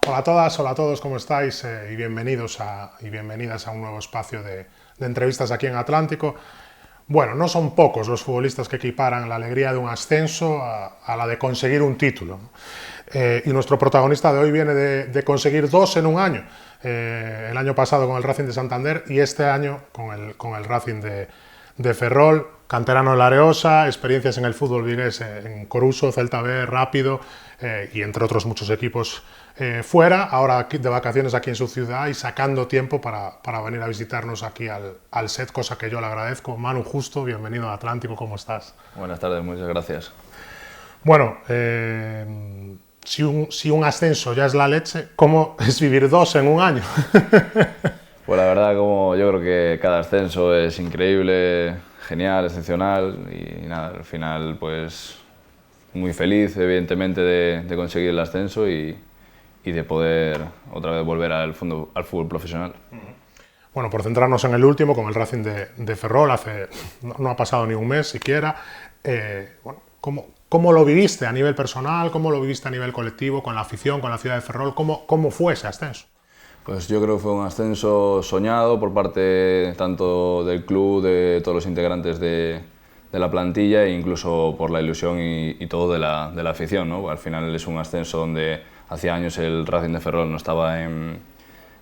Hola a todas, hola a todos, ¿cómo estáis? Y bienvenidas a un nuevo espacio de entrevistas aquí en Atlántico. Bueno, no son pocos los futbolistas que equiparan la alegría de un ascenso a la de conseguir un título. Y nuestro protagonista de hoy viene de conseguir dos en un año. El año pasado con el Racing de Santander y este año con el Racing de Ferrol, canterano en la Areosa, experiencias en el fútbol vigués en Coruso, Celta B, Rápido y entre otros muchos equipos fuera, ahora de vacaciones aquí en su ciudad y sacando tiempo para venir a visitarnos aquí al set, cosa que yo le agradezco. Manu Justo, bienvenido a Atlántico, ¿cómo estás? Buenas tardes, muchas gracias. Bueno, si un ascenso ya es la leche, ¿cómo es vivir dos en un año? Pues la verdad, como yo creo que cada ascenso es increíble, genial, excepcional y nada, al final pues muy feliz evidentemente de conseguir el ascenso y de poder otra vez volver al fútbol profesional. Bueno, por centrarnos en el último, con el Racing de Ferrol, no ha pasado ni un mes siquiera. Bueno, ¿cómo lo viviste a nivel personal? ¿Cómo lo viviste a nivel colectivo, con la afición, con la ciudad de Ferrol? ¿Cómo fue ese ascenso? Pues yo creo que fue un ascenso soñado por parte tanto del club, de todos los integrantes de la plantilla e incluso por la ilusión y todo de la afición, ¿no? Al final es un ascenso donde hacía años el Racing de Ferrol no estaba en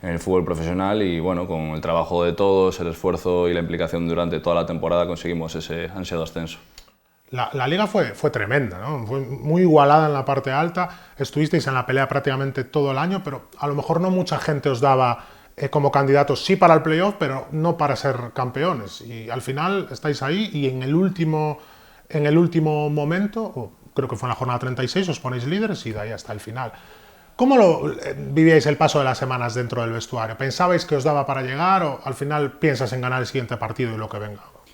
el fútbol profesional y bueno, con el trabajo de todos, el esfuerzo y la implicación durante toda la temporada conseguimos ese ansiado ascenso. La liga fue tremenda, ¿no? Fue muy igualada en la parte alta, estuvisteis en la pelea prácticamente todo el año, pero a lo mejor no mucha gente os daba como candidatos, sí para el playoff, pero no para ser campeones. Y al final estáis ahí y en el último momento, creo que fue en la jornada 36, os ponéis líderes y de ahí hasta el final. ¿Cómo vivíais el paso de las semanas dentro del vestuario? ¿Pensabais que os daba para llegar o al final piensas en ganar el siguiente partido y lo que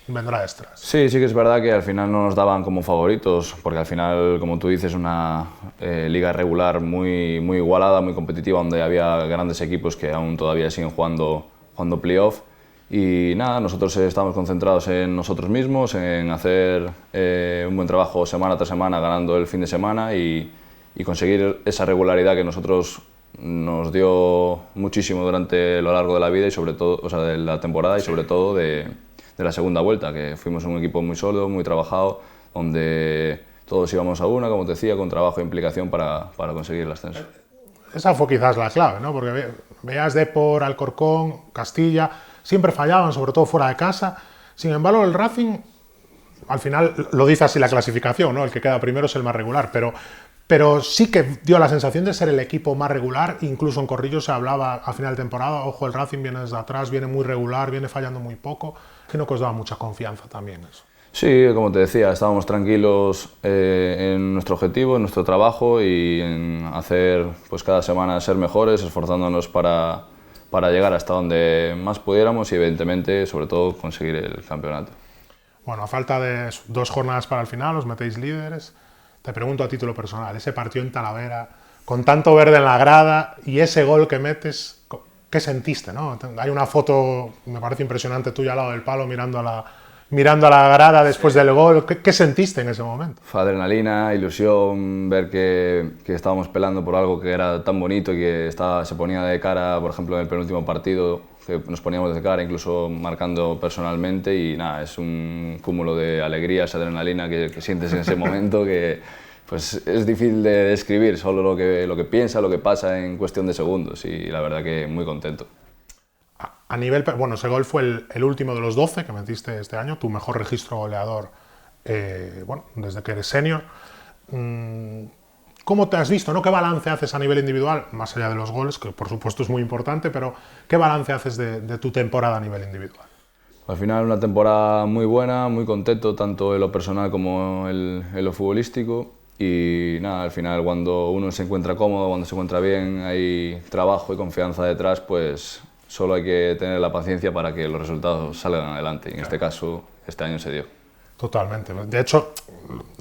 vendrá detrás? Sí, sí que es verdad que al final no nos daban como favoritos, porque al final, como tú dices, una liga regular muy, muy igualada, muy competitiva, donde había grandes equipos que aún todavía siguen jugando playoff. Y nada, nosotros estamos concentrados en nosotros mismos, en hacer un buen trabajo semana tras semana, ganando el fin de semana y conseguir esa regularidad que nosotros nos dio muchísimo durante lo largo de la vida y sobre todo, o sea, de la temporada y sobre todo de la segunda vuelta, que fuimos un equipo muy sólido, muy trabajado, donde todos íbamos a una, como te decía, con trabajo e implicación para conseguir el ascenso. Esa fue quizás la clave, ¿no? Porque veías Depor, Alcorcón, Castilla, siempre fallaban, sobre todo fuera de casa. Sin embargo, el Racing, al final, lo dice así la clasificación, ¿no? El que queda primero es el más regular, pero sí que dio la sensación de ser el equipo más regular. Incluso en Corrillo se hablaba a final de temporada, ojo, el Racing viene desde atrás, viene muy regular, viene fallando muy poco. Creo que os daba mucha confianza también eso. Sí, como te decía, estábamos tranquilos en nuestro objetivo, en nuestro trabajo y en hacer pues, cada semana ser mejores, esforzándonos para llegar hasta donde más pudiéramos y evidentemente, sobre todo, conseguir el campeonato. Bueno, a falta de 2 jornadas para el final, os metéis líderes. Te pregunto a título personal, ese partido en Talavera, con tanto verde en la grada y ese gol que metes, ¿qué sentiste, no? Hay una foto, me parece impresionante, tuya al lado del palo mirando a la grada después del gol. ¿Qué sentiste en ese momento? Fue adrenalina, ilusión, ver que estábamos peleando por algo que era tan bonito y que se ponía de cara, por ejemplo, en el penúltimo partido, que nos poníamos de cara, incluso marcando personalmente y nada, es un cúmulo de alegrías, adrenalina que sientes en ese momento que pues es difícil de describir, solo lo que piensa, lo que pasa en cuestión de segundos y la verdad que muy contento. A nivel, bueno, ese gol fue el último de los 12 que metiste este año, tu mejor registro goleador, bueno, desde que eres senior. ¿Cómo te has visto, no? ¿Qué balance haces a nivel individual? Más allá de los goles, que por supuesto es muy importante, pero ¿qué balance haces de tu temporada a nivel individual? Al final una temporada muy buena, muy contento, tanto en lo personal como en lo futbolístico. Y nada, al final cuando uno se encuentra cómodo, cuando se encuentra bien, hay trabajo y confianza detrás, pues solo hay que tener la paciencia para que los resultados salgan adelante. Y en este caso, este año se dio. Totalmente. De hecho,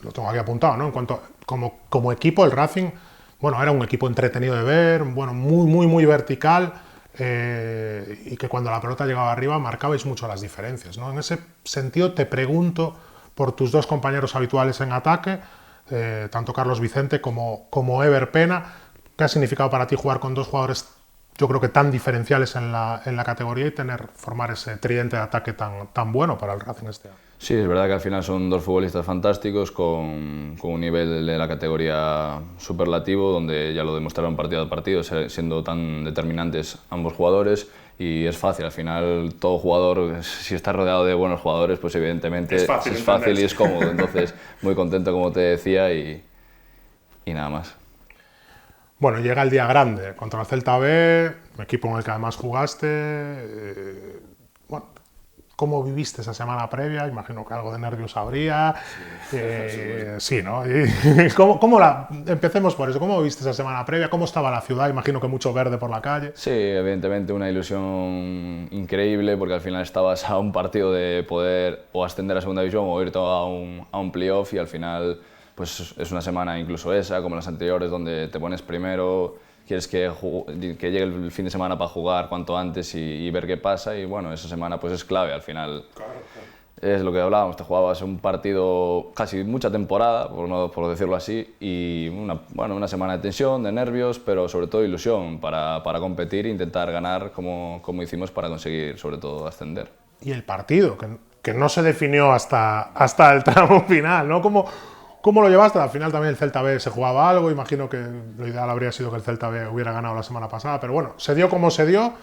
lo tengo aquí apuntado, ¿no? En cuanto como equipo, el Racing, bueno, era un equipo entretenido de ver, bueno, muy vertical, y que cuando la pelota llegaba arriba marcabais mucho las diferencias, ¿no? En ese sentido te pregunto por tus dos compañeros habituales en ataque, tanto Carlos Vicente como Ever Pena. ¿Qué ha significado para ti jugar con dos jugadores, yo creo que tan diferenciales en la categoría y formar ese tridente de ataque tan bueno para el Racing este año? Sí, es verdad que al final son dos futbolistas fantásticos con un nivel de la categoría superlativo, donde ya lo demostraron partido a partido, siendo tan determinantes ambos jugadores. Y es fácil, al final todo jugador, si está rodeado de buenos jugadores, pues evidentemente es fácil y es cómodo. Entonces, muy contento, como te decía, y nada más. Bueno, llega el día grande contra el Celta B, equipo en el que además jugaste. Bueno, ¿cómo viviste esa semana previa? Imagino que algo de nervios habría. Sí, ¿no? Empecemos por eso. ¿Cómo viviste esa semana previa? ¿Cómo estaba la ciudad? Imagino que mucho verde por la calle. Sí, evidentemente una ilusión increíble, porque al final estabas a un partido de poder o ascender a segunda división o irte a un playoff, y al final pues es una semana, incluso esa, como las anteriores, donde te pones primero, quieres que llegue el fin de semana para jugar cuanto antes y ver qué pasa, y bueno, esa semana pues es clave al final. Claro. Es lo que hablábamos, te jugabas un partido casi mucha temporada, por decirlo así, y una semana de tensión, de nervios, pero sobre todo ilusión para competir e intentar ganar como hicimos para conseguir sobre todo ascender. Y el partido, que no se definió hasta el tramo final, ¿no? ¿Cómo lo llevaste? Al final también el Celta B se jugaba algo, imagino que lo ideal habría sido que el Celta B hubiera ganado la semana pasada, pero bueno, se dio como se dio.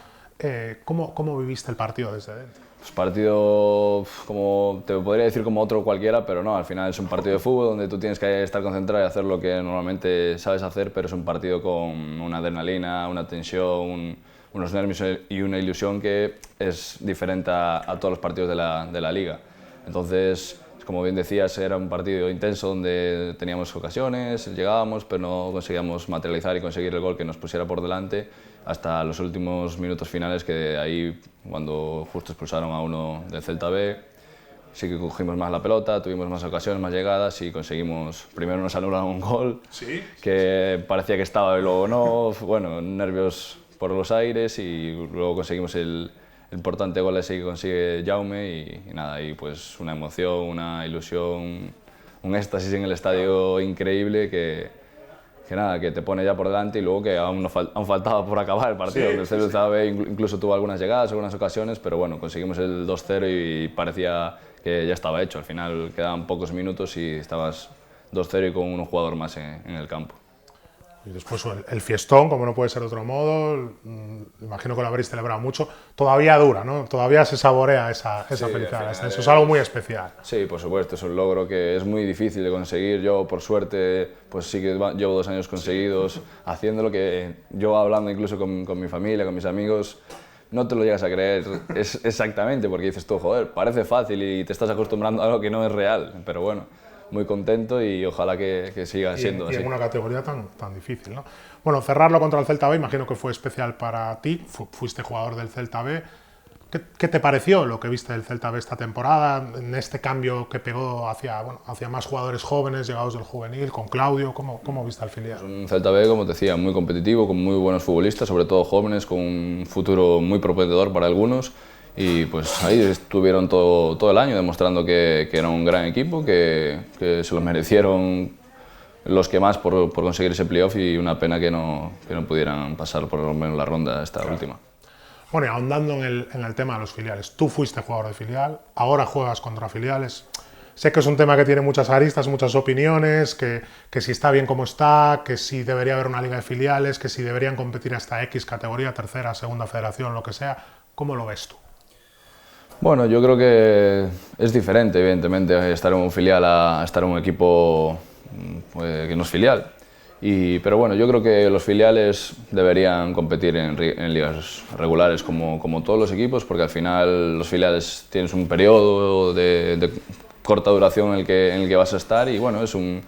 ¿Cómo viviste el partido desde dentro? Pues partido, como te podría decir como otro cualquiera, pero no, al final es un partido de fútbol donde tú tienes que estar concentrado y hacer lo que normalmente sabes hacer, pero es un partido con una adrenalina, una tensión, unos nervios y una ilusión que es diferente a todos los partidos de la liga. Entonces, como bien decías, era un partido intenso donde teníamos ocasiones, llegábamos, pero no conseguíamos materializar y conseguir el gol que nos pusiera por delante hasta los últimos minutos finales, que ahí, cuando justo expulsaron a uno del Celta B, sí que cogimos más la pelota, tuvimos más ocasiones, más llegadas y conseguimos, primero nos anularon un gol, ¿sí? Que parecía que estaba y luego no, bueno, nervios por los aires, y luego conseguimos el importante gol ese que consigue Jaume y nada, y pues una emoción, una ilusión, un éxtasis en el estadio increíble que nada, que te pone ya por delante, y luego que aún faltaba por acabar el partido. Sí, el Celta B incluso tuvo algunas llegadas, algunas ocasiones, pero bueno, conseguimos el 2-0 y parecía que ya estaba hecho. Al final quedaban pocos minutos y estabas 2-0 y con un jugador más en el campo. Y después el fiestón, como no puede ser de otro modo, imagino que lo habréis celebrado mucho. Todavía dura, ¿no? Todavía se saborea esa felicidad. Eso es algo muy especial. Sí, por supuesto, es un logro que es muy difícil de conseguir. Yo, por suerte, pues sí que llevo 2 años conseguidos haciéndolo, que yo hablando incluso con mi familia, con mis amigos, no te lo llegas a creer exactamente, porque dices tú, joder, parece fácil y te estás acostumbrando a algo que no es real, pero bueno, muy contento y ojalá que siga siendo así. Y en una categoría tan difícil, ¿no? Bueno, cerrarlo contra el Celta B, imagino que fue especial para ti, fuiste jugador del Celta B. ¿Qué te pareció lo que viste del Celta B esta temporada, en este cambio que pegó hacia más jugadores jóvenes, llegados del juvenil, con Claudio? ¿Cómo viste al filial? Un Celta B, como te decía, muy competitivo, con muy buenos futbolistas, sobre todo jóvenes, con un futuro muy prometedor para algunos. Y pues ahí estuvieron todo el año demostrando que era un gran equipo, que se lo merecieron los que más por conseguir ese playoff, y una pena que no pudieran pasar por lo menos la ronda esta última. Bueno, y ahondando en el tema de los filiales, tú fuiste jugador de filial, ahora juegas contra filiales. Sé que es un tema que tiene muchas aristas, muchas opiniones, que si está bien como está, que si debería haber una liga de filiales, que si deberían competir hasta X categoría, tercera, segunda federación, lo que sea. ¿Cómo lo ves tú? Bueno, yo creo que es diferente, evidentemente, estar en un filial a estar en un equipo que no es filial. Pero bueno, yo creo que los filiales deberían competir en ligas regulares como todos los equipos, porque al final los filiales tienes un periodo de corta duración en el que vas a estar, y bueno, son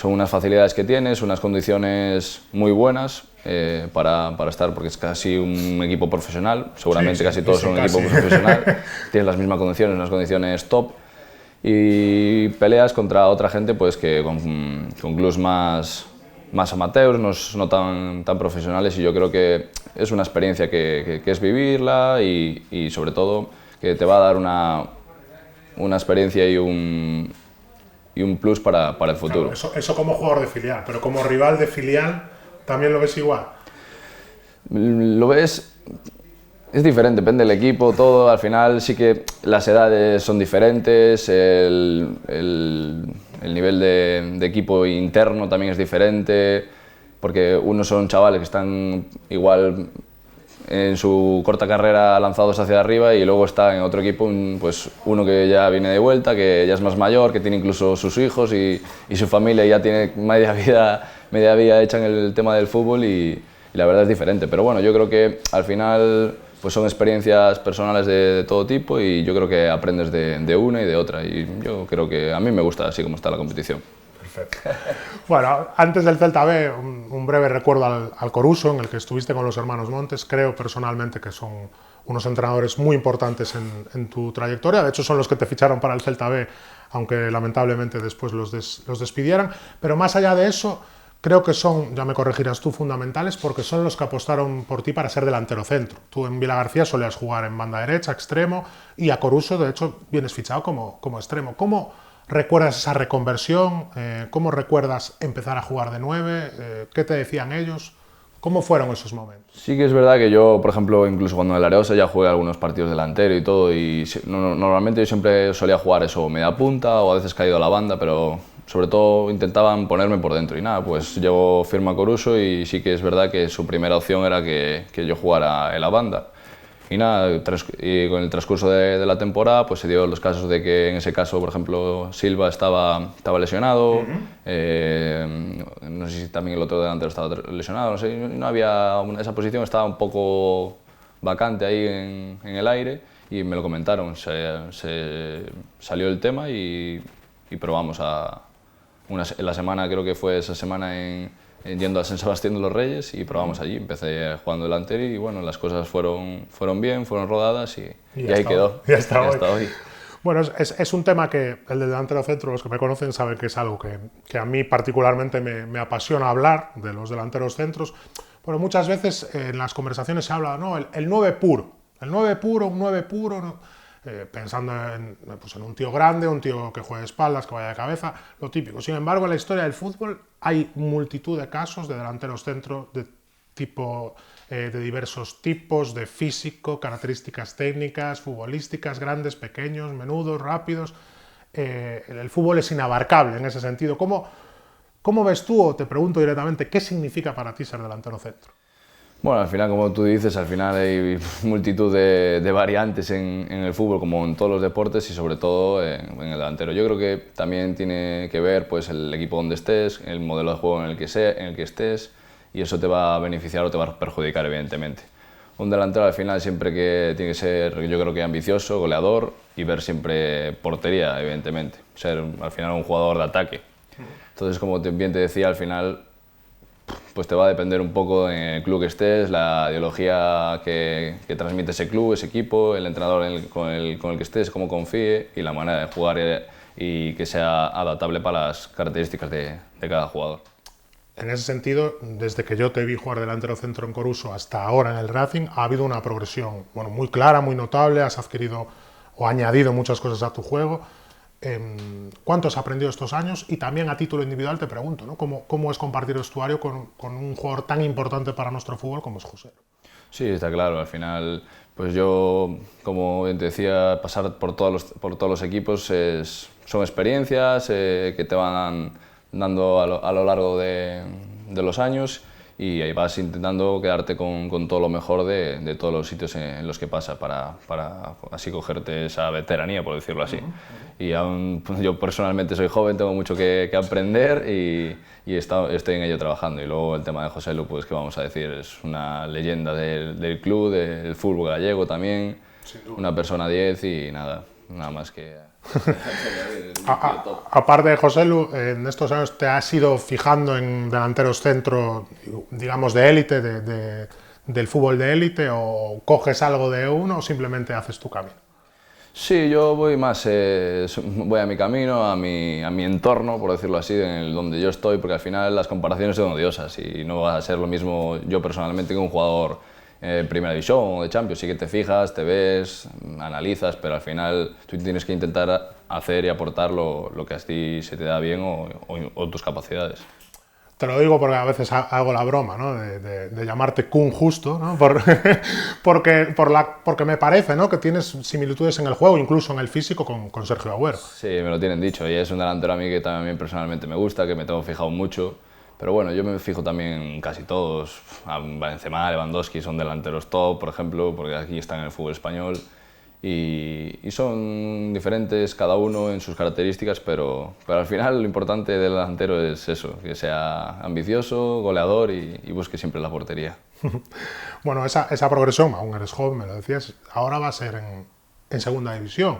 unas facilidades que tienes, unas condiciones muy buenas para estar, porque es casi un equipo profesional, seguramente sí, casi todos son un equipo profesional, tienes las mismas condiciones, unas condiciones top, y peleas contra otra gente pues que con clubs más amateurs, no tan profesionales, y yo creo que es una experiencia que es vivirla y sobre todo que te va a dar una experiencia y un plus para el futuro. Claro, eso como jugador de filial, pero como rival de filial, ¿También lo ves igual? Lo ves... Es diferente, depende del equipo, todo. Al final sí que las edades son diferentes, el nivel de equipo interno también es diferente, porque unos son chavales que están igual en su corta carrera lanzados hacia arriba y luego está en otro equipo pues uno que ya viene de vuelta, que ya es más mayor, que tiene incluso sus hijos y su familia, y ya tiene media vida hecha en el tema del fútbol y la verdad es diferente. Pero bueno, yo creo que al final pues son experiencias personales de todo tipo y yo creo que aprendes de una y de otra, y yo creo que a mí me gusta así como está la competición. Perfecto. Bueno, antes del Celta B, un breve recuerdo al Coruso, en el que estuviste con los hermanos Montes. Creo personalmente que son unos entrenadores muy importantes en tu trayectoria. De hecho, son los que te ficharon para el Celta B, aunque lamentablemente después los despidieran. Pero más allá de eso, creo que son, ya me corregirás tú, fundamentales, porque son los que apostaron por ti para ser delantero centro. Tú en Vilagarcía solías jugar en banda derecha, extremo, y a Coruso, de hecho, vienes fichado como extremo. ¿Cómo recuerdas esa reconversión? ¿Cómo recuerdas empezar a jugar de 9? ¿Qué te decían ellos? ¿Cómo fueron esos momentos? Sí que es verdad que yo, por ejemplo, incluso cuando en el Areosa ya jugué algunos partidos delantero y todo, y normalmente yo siempre solía jugar eso, media punta o a veces caído a la banda, pero sobre todo intentaban ponerme por dentro. Y nada, pues llevo firma a Coruso y sí que es verdad que su primera opción era que yo jugara en la banda. Y nada, y con el transcurso de la temporada pues se dio los casos de que en ese caso, por ejemplo, Silva estaba lesionado, no sé si también el otro delantero estaba lesionado, no sé, no había esa posición estaba un poco vacante ahí en el aire y me lo comentaron, se salió el tema y probamos en la semana, creo que fue esa semana yendo a San Sebastián de los Reyes y probamos allí. Empecé jugando delantero y bueno, las cosas fueron bien, fueron rodadas y ahí quedó. Ya está hoy. Bueno, es un tema que el de delantero centro, los que me conocen saben que es algo que a mí particularmente me apasiona hablar de los delanteros centros, pero muchas veces en las conversaciones se habla, ¿no? El 9 puro, un 9 puro, ¿no? Pensando pues en un tío grande, un tío que juegue de espaldas, que vaya de cabeza, lo típico. Sin embargo, en la historia del fútbol hay multitud de casos de delanteros centro de diversos tipos, de físico, características técnicas, futbolísticas, grandes, pequeños, menudos, rápidos. El fútbol es inabarcable en ese sentido. ¿Cómo ves tú, o te pregunto directamente, qué significa para ti ser delantero centro? Bueno, al final, como tú dices, al final hay multitud de variantes en el fútbol, como en todos los deportes y sobre todo en el delantero. Yo creo que también tiene que ver pues, el equipo donde estés, el modelo de juego en el que estés, y eso te va a beneficiar o te va a perjudicar, evidentemente. Un delantero al final siempre que tiene que ser, yo creo que ambicioso, goleador y ver siempre portería, evidentemente. Ser al final un jugador de ataque. Entonces, como bien te decía, al final pues te va a depender un poco en el club que estés, la ideología que transmite ese club, ese equipo, el entrenador con el que estés, cómo confíe y la manera de jugar y que sea adaptable para las características de cada jugador. En ese sentido, desde que yo te vi jugar delantero centro en Coruso hasta ahora en el Racing, ha habido una progresión muy clara, muy notable, has adquirido o añadido muchas cosas a tu juego. ¿Cuánto has aprendido estos años? Y también a título individual te pregunto, ¿no? ¿Cómo es compartir vestuario con un jugador tan importante para nuestro fútbol como es Joselu? Sí, está claro. Al final, pues yo, como te decía, pasar por todos los equipos son experiencias que te van dando a lo largo de los años y ahí vas intentando quedarte con todo lo mejor de todos los sitios en los que pasa para así cogerte esa veteranía, por decirlo así. Y aún pues, yo personalmente soy joven, tengo mucho que aprender y estoy en ello trabajando. Y luego el tema de Joselu, pues qué vamos a decir, es una leyenda del club, del fútbol gallego también, una persona 10 y nada más que... Aparte de Joselu, en estos años te has ido fijando en delanteros centro, digamos, de élite, del fútbol de élite, o coges algo de uno o simplemente haces tu camino. Sí, yo voy más, voy a mi camino, a mi entorno, por decirlo así, donde yo estoy, porque al final las comparaciones son odiosas y no va a ser lo mismo yo personalmente que un jugador Primera División o de Champions. Sí que te fijas, te ves, analizas, pero al final tú tienes que intentar hacer y aportar lo que a ti se te da bien o tus capacidades. Te lo digo porque a veces hago la broma, ¿no? de llamarte Kun justo, ¿no? Porque me parece, ¿no? que tienes similitudes en el juego, incluso en el físico, con Sergio Agüero. Sí, me lo tienen dicho, y es un delantero a mí que también personalmente me gusta, que me tengo fijado mucho. Pero bueno, yo me fijo también en casi todos. A Benzema, Lewandowski son delanteros top, por ejemplo, porque aquí están en el fútbol español. Y son diferentes cada uno en sus características, pero al final lo importante del delantero es eso, que sea ambicioso, goleador y busque siempre la portería. Bueno, esa progresión, aún eres joven, me lo decías, ahora va a ser en segunda división.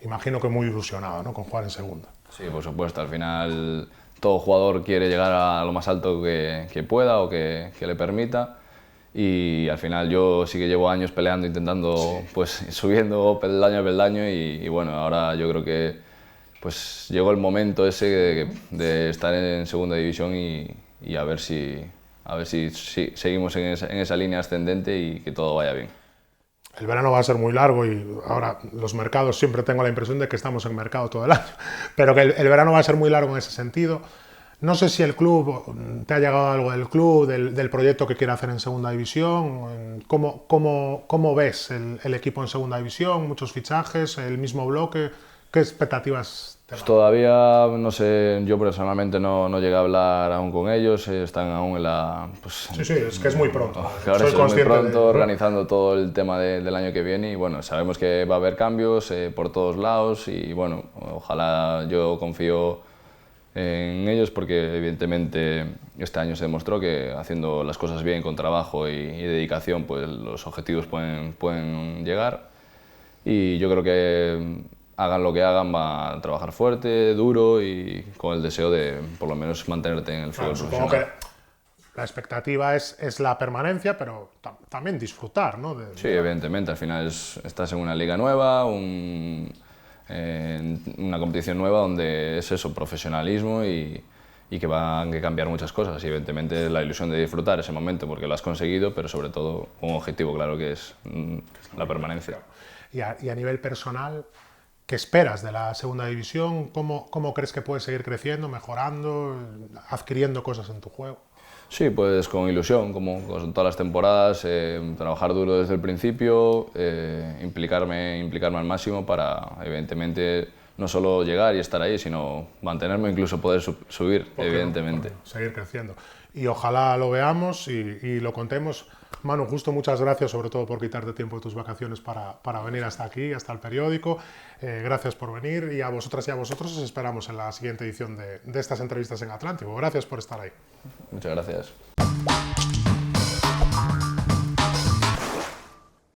Imagino que muy ilusionado, ¿no? con jugar en segunda. Sí, por supuesto, al final todo jugador quiere llegar a lo más alto que pueda o que le permita. Y al final yo sí que llevo años peleando, intentando, pues subiendo peldaño a peldaño y bueno, ahora yo creo que pues llegó el momento ese de estar en segunda división y a ver si seguimos en esa línea ascendente y que todo vaya bien. El verano va a ser muy largo y ahora los mercados, siempre tengo la impresión de que estamos en mercado todo el año, pero que el verano va a ser muy largo en ese sentido. No sé si el club, te ha llegado algo del club, del proyecto que quiere hacer en segunda división. ¿Cómo ves el equipo en segunda división? ¿Muchos fichajes? ¿El mismo bloque? ¿Qué expectativas te Pues dan? todavía, no sé, yo personalmente no llegué a hablar aún con ellos, están aún en la... Pues, Sí, sí, es que es muy pronto. claro, Soy es muy consciente pronto organizando todo el tema del año que viene y bueno, sabemos que va a haber cambios por todos lados y bueno, ojalá, yo confío en ellos porque evidentemente este año se demostró que haciendo las cosas bien, con trabajo y dedicación, pues los objetivos pueden llegar y yo creo que hagan lo que hagan, va a trabajar fuerte, duro y con el deseo de por lo menos mantenerte en el fútbol Supongo profesional. que la expectativa es la permanencia, pero también disfrutar, ¿no? Sí, evidentemente, al final estás en una liga nueva, en una competición nueva donde es eso, profesionalismo y que van a cambiar muchas cosas. Y evidentemente la ilusión de disfrutar ese momento porque lo has conseguido, pero sobre todo un objetivo claro que es la permanencia. Y a nivel personal, ¿qué esperas de la segunda división? ¿Cómo crees que puedes seguir creciendo, mejorando, adquiriendo cosas en tu juego? Sí, pues con ilusión, como con todas las temporadas, trabajar duro desde el principio, implicarme al máximo para, evidentemente, no solo llegar y estar ahí, sino mantenerme, incluso poder subir, evidentemente. Bueno, seguir creciendo. Y ojalá lo veamos y lo contemos. Manu, justo muchas gracias, sobre todo por quitarte tiempo de tus vacaciones para venir hasta aquí, hasta el periódico. Gracias por venir y a vosotras y a vosotros os esperamos en la siguiente edición de estas entrevistas en Atlántico. Gracias por estar ahí. Muchas gracias.